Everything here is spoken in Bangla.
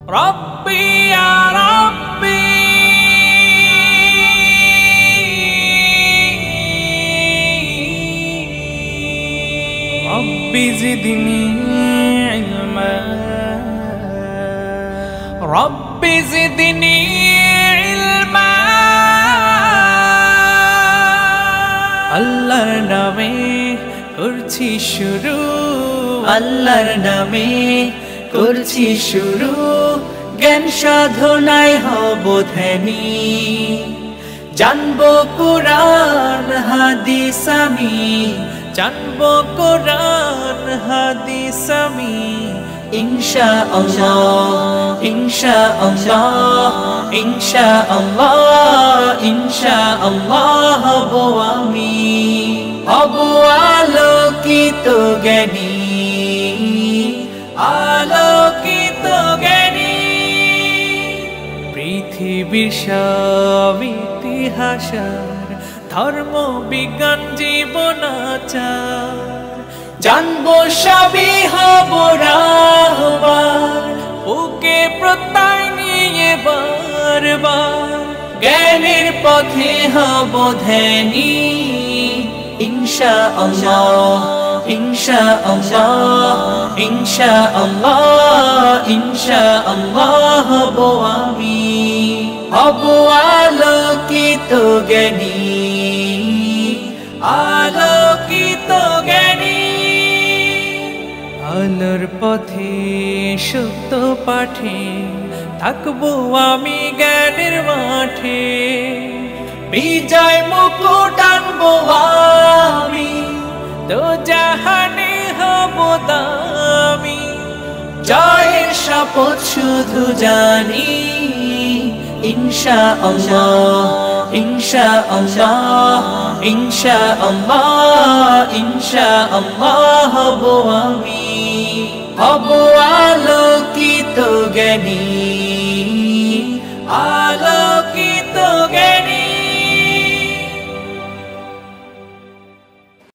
ربي يا ربي ربي زدني علما ربي زدني علما আল্লাহর নামে করছি শুরু আল্লাহর নামে করছি শুরু জ্ঞান সাধনায় হব ধ্যানী জানবো কুরআন হাদিস আমি জানবো কুরআন হাদিস আমি ইনশাআল্লাহ ইনশাআল্লাহ ইনশাআল্লাহ ইনশাআল্লাহ হব আমি হব আলোকিত জ্ঞানী আলোকিত জ্ঞানী পৃথিবীর সব ইতিহাস ধর্ম বিজ্ঞান জীবনাচার জানবো সবই হব রাহবার ওকে প্রত্যয় নিয়ে বারবার জ্ঞানের পথে হব ধ্যানী ইনশাআল্লাহ ইনশাআল্লাহ ইনশাআল্লাহ ইনশাআল্লাহ হব আমি হব আলোকিত জ্ঞানী আলোকিত জ্ঞানী আলোর পথে সত্য পাঠে থাকবো আমি জ্ঞানের মাঠে বিজয় মুকুট আনবো আমি তো জাহানে হব দামি জয়ের শপথ শুধু জানি ইনশাআল্লাহ ইনশাআল্লাহ ইনশাআল্লাহ ইনশাআল্লাহ হব আমি হব আলোকিত জ্ঞানী আলোকিত জ্ঞানী